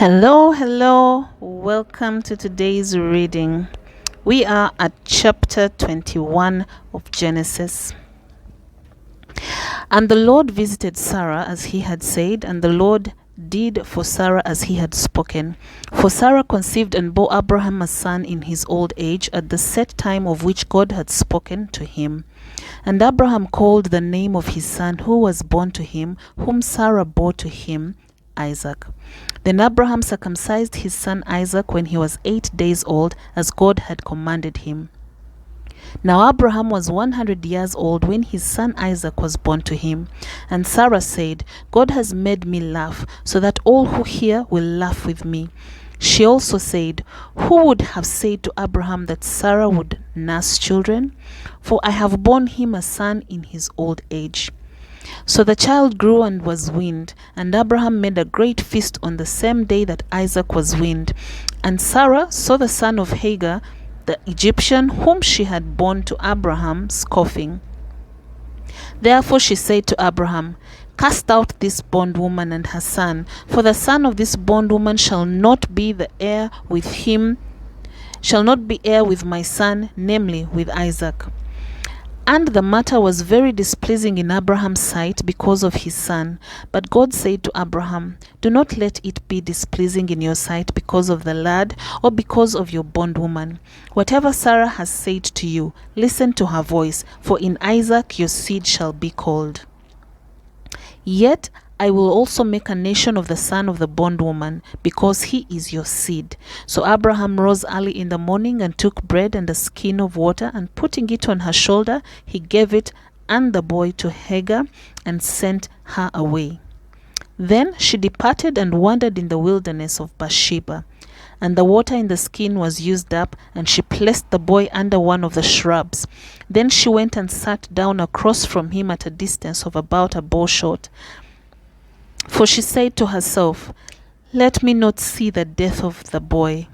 Hello. Welcome to today's reading. We are at chapter 21 of Genesis. And the Lord visited Sarah as he had said, and the Lord did for Sarah as he had spoken. For Sarah conceived and bore Abraham a son in his old age, at the set time of which God had spoken to him. And Abraham called the name of his son who was born to him, whom Sarah bore to him, Isaac. Then Abraham circumcised his son Isaac when he was 8 days old, as God had commanded him. Now Abraham was 100 years old when his son Isaac was born to him. And Sarah said, God has made me laugh, so that all who hear will laugh with me. She also said, who would have said to Abraham that Sarah would nurse children? For I have borne him a son in his old age. So the child grew and was weaned, and Abraham made a great feast on the same day that Isaac was weaned. And Sarah saw the son of Hagar, the Egyptian, whom she had borne to Abraham, scoffing. Therefore she said to Abraham, cast out this bondwoman and her son, for the son of this bondwoman shall not be the heir with him, shall not be heir with my son, namely with Isaac. And the matter was very displeasing in Abraham's sight because of his son. But God said to Abraham, do not let it be displeasing in your sight because of the lad or because of your bondwoman. Whatever Sarah has said to you, listen to her voice, for in Isaac your seed shall be called. Yet I will also make a nation of the son of the bondwoman, because he is your seed. So Abraham rose early in the morning and took bread and a skin of water, and putting it on her shoulder, he gave it and the boy to Hagar and sent her away. Then she departed and wandered in the wilderness of Bathsheba. And the water in the skin was used up, and she placed the boy under one of the shrubs. Then she went and sat down across from him at a distance of about a bow shot. For she said to herself, let me not see the death of the boy.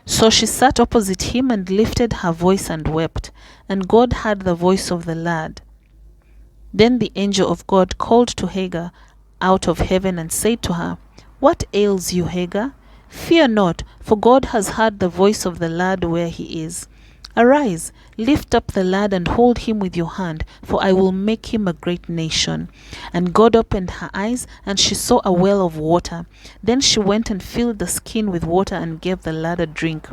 So she sat opposite him and lifted her voice and wept, and God heard the voice of the lad. Then the angel of God called to Hagar out of heaven and said to her, what ails you, Hagar? Fear not, for God has heard the voice of the lad where he is. Arise, lift up the lad and hold him with your hand, for I will make him a great nation. And God opened her eyes, and she saw a well of water. Then she went and filled the skin with water and gave the lad a drink.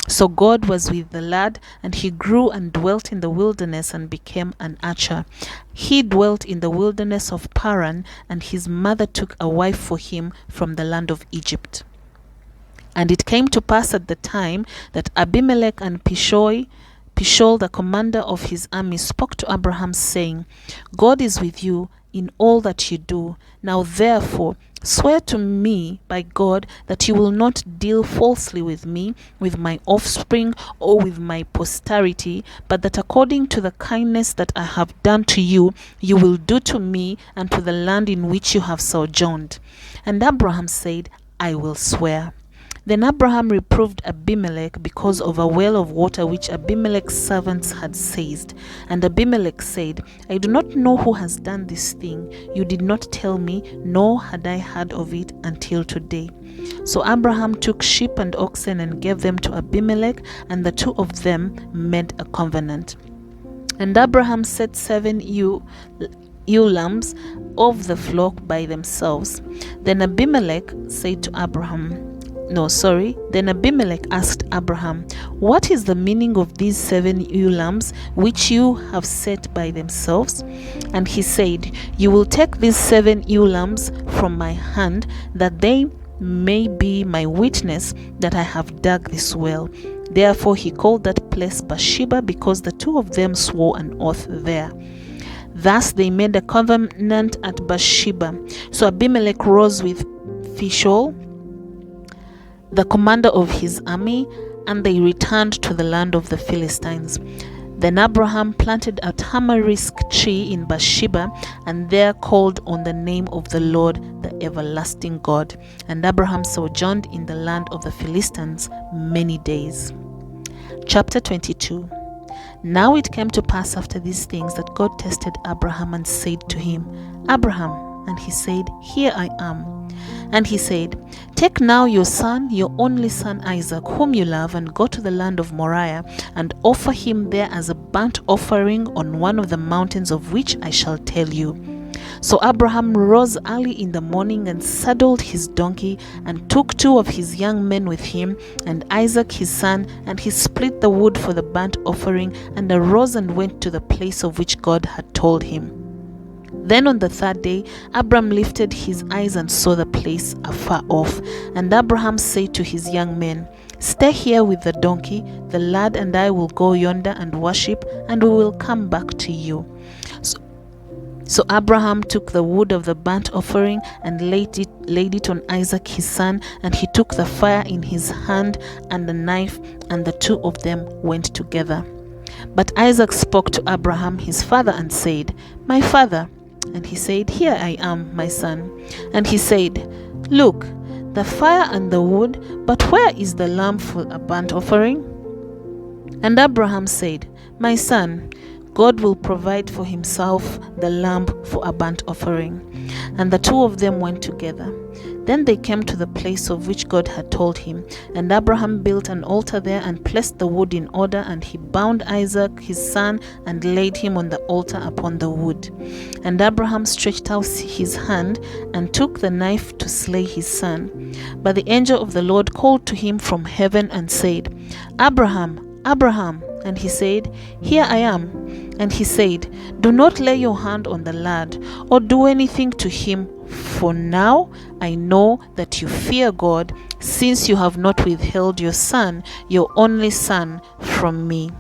So God was with the lad, and he grew and dwelt in the wilderness and became an archer. He dwelt in the wilderness of Paran, and his mother took a wife for him from the land of Egypt. And it came to pass at the time that Abimelech and Pishol, the commander of his army, spoke to Abraham, saying, God is with you in all that you do. Now therefore swear to me by God that you will not deal falsely with me, with my offspring, or with my posterity, but that according to the kindness that I have done to you, you will do to me and to the land in which you have sojourned. And Abraham said, I will swear. Then Abraham reproved Abimelech because of a well of water which Abimelech's servants had seized. And Abimelech said, I do not know who has done this thing. You did not tell me, nor had I heard of it until today. So Abraham took sheep and oxen and gave them to Abimelech, and the two of them made a covenant. And Abraham set 7 ewe lambs of the flock by themselves. Then Abimelech asked Abraham, what is the meaning of these 7 ewe lambs which you have set by themselves? And he said, you will take these 7 ewe lambs from my hand, that they may be my witness that I have dug this well. Therefore he called that place Bathsheba, because the two of them swore an oath there. Thus they made a covenant at Bathsheba. So Abimelech rose with Pishol, the commander of his army, and they returned to the land of the Philistines. Then Abraham planted a tamarisk tree in Bathsheba, and there called on the name of the Lord, the everlasting God. And Abraham sojourned in the land of the Philistines many days. Chapter 22. Now it came to pass after these things that God tested Abraham and said to him, Abraham. And he said, Here I am. And he said, Take now your son, your only son Isaac, whom you love, and go to the land of Moriah, and offer him there as a burnt offering on one of the mountains of which I shall tell you." So Abraham rose early in the morning and saddled his donkey, and took 2 of his young men with him, and Isaac his son, and he split the wood for the burnt offering, and arose and went to the place of which God had told him. Then on the 3rd day Abram lifted his eyes and saw the place afar off. And Abraham said to his young men, "Stay here with the donkey, the lad and I will go yonder and worship, and we will come back to you." So Abraham took the wood of the burnt offering and laid it on Isaac his son, and he took the fire in his hand and the knife, and the 2 of them went together. But Isaac spoke to Abraham his father and said, "My father." And he said, "Here I am, my son." And he said, "Look, the fire and the wood, but where is the lamb for a burnt offering?" And Abraham said, "My son, God will provide for himself the lamb for a burnt offering." And the 2 of them went together. Then they came to the place of which God had told him, and Abraham built an altar there and placed the wood in order, and he bound Isaac his son and laid him on the altar upon the wood. And Abraham stretched out his hand and took the knife to slay his son. But the angel of the Lord called to him from heaven and said, "Abraham, Abraham." And he said, "Here I am." And he said, "Do not lay your hand on the lad, or do anything to him, for now I know that you fear God, since you have not withheld your son, your only son, from me."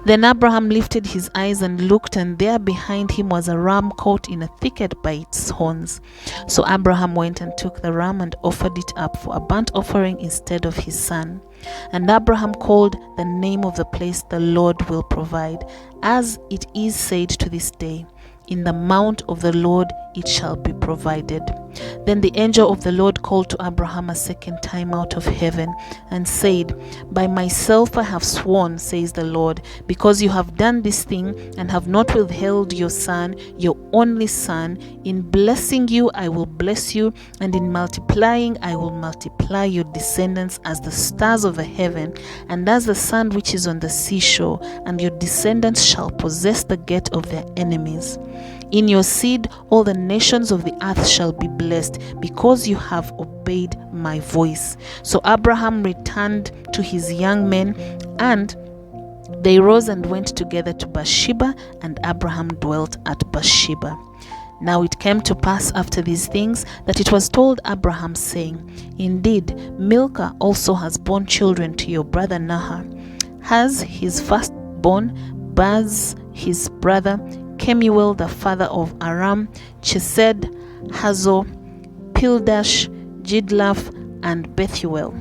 Then Abraham lifted his eyes and looked, and there behind him was a ram caught in a thicket by its horns. So Abraham went and took the ram and offered it up for a burnt offering instead of his son. And Abraham called the name of the place, "The Lord will provide," as it is said to this day, "In the mount of the Lord it shall be provided." Then the angel of the Lord called to Abraham a second time out of heaven and said, "By myself I have sworn, says the Lord, because you have done this thing and have not withheld your son, your only son. In blessing you I will bless you, and in multiplying I will multiply your descendants as the stars of the heaven and as the sand which is on the seashore, and your descendants shall possess the gate of their enemies. In your seed all the nations of the earth shall be blessed, because you have obeyed my voice." So Abraham returned to his young men, and they rose and went together to Beersheba, and Abraham dwelt at Beersheba. Now it came to pass after these things that it was told Abraham, saying, "Indeed, Milcah also has borne children to your brother Nahor. Has his firstborn, Baz his brother, Kemuel the father of Aram, Chesed, Hazor, Pildash, Jidlaph, and Bethuel.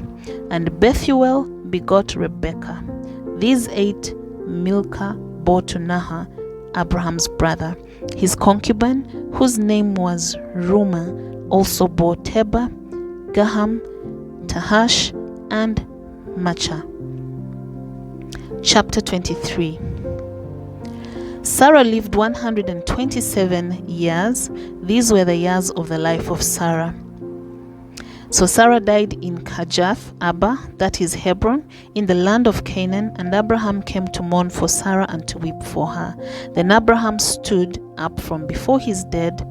And Bethuel begot Rebekah. These 8 Milcah bore to Nahor, Abraham's brother. His concubine, whose name was Reumah, also bore Tebah, Gaham, Tahash, and Maachah. Chapter 23. Sarah lived 127 years. These were the years of the life of Sarah. So Sarah died in Kirjath Arba, that is Hebron, in the land of Canaan, and Abraham came to mourn for Sarah and to weep for her. Then Abraham stood up from before his dead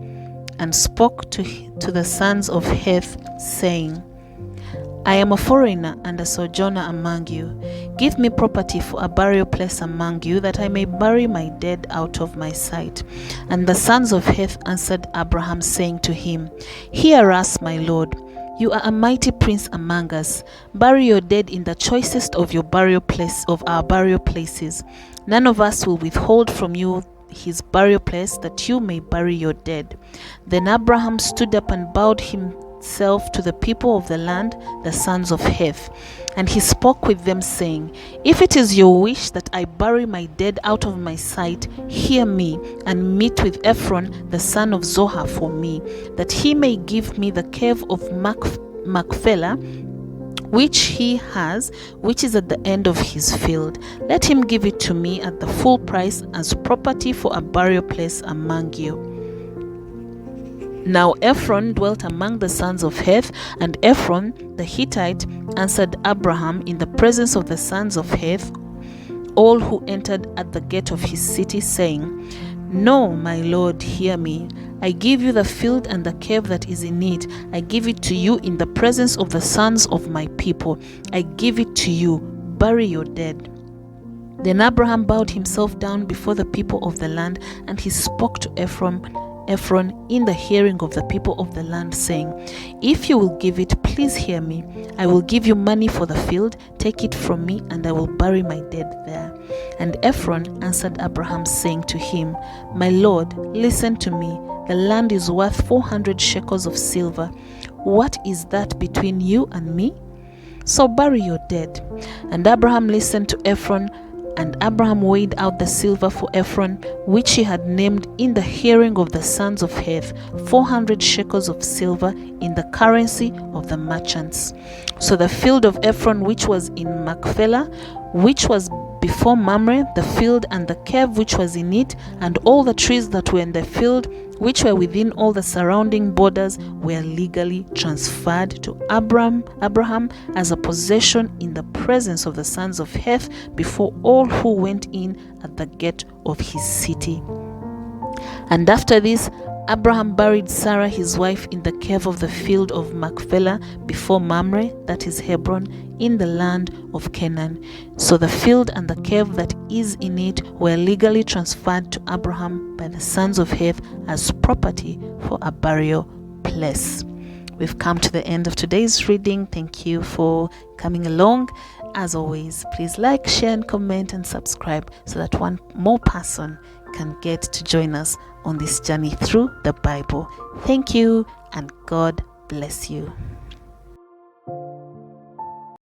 and spoke to the sons of Heth, saying, "I am a foreigner and a sojourner among you. Give me property for a burial place among you, that I may bury my dead out of my sight." And the sons of Heth answered Abraham, saying to him, "Hear us, my lord. You are a mighty prince among us. Bury your dead in the choicest of your burial place, of our burial places. None of us will withhold from you his burial place, that you may bury your dead." Then Abraham stood up and bowed himself to the people of the land, the sons of Heth. And he spoke with them, saying, "If it is your wish that I bury my dead out of my sight, hear me, and meet with Ephron the son of Zohar for me, that he may give me the cave of Machpelah, which he has, which is at the end of his field. Let him give it to me at the full price, as property for a burial place among you." Now Ephron dwelt among the sons of Heth, and Ephron the Hittite answered Abraham in the presence of the sons of Heth, all who entered at the gate of his city, saying, No, my lord, hear me. I give you the field and the cave that is in it. I give it to you in the presence of the sons of my people. I give it to you. Bury your dead. Then Abraham bowed himself down before the people of the land, and he spoke to Ephron in the hearing of the people of the land, saying, If you will give it, please hear me. I will give you money for the field. Take it from me, and I will bury my dead there. And Ephron answered Abraham, saying to him, My lord, listen to me. The land is worth 400 shekels of silver. What is that between you and me? So bury your dead. And Abraham listened to Ephron, and Abraham weighed out the silver for Ephron, which he had named in the hearing of the sons of Heth, 400 shekels of silver in the currency of the merchants. So the field of Ephron, which was in Machpelah, which was before Mamre, the field and the cave which was in it, and all the trees that were in the field, which were within all the surrounding borders, were legally transferred to Abraham as a possession in the presence of the sons of Heth before all who went in at the gate of his city. And after this, Abraham buried Sarah his wife in the cave of the field of Machpelah before Mamre, that is Hebron, in the land of Canaan. So the field and the cave that is in it were legally transferred to Abraham by the sons of Heth as property for a burial place. We've come to the end of today's reading. Thank you for coming along. As always, please like, share, and comment and subscribe so that one more person can get to join us on this journey through the Bible. Thank you, and God bless you.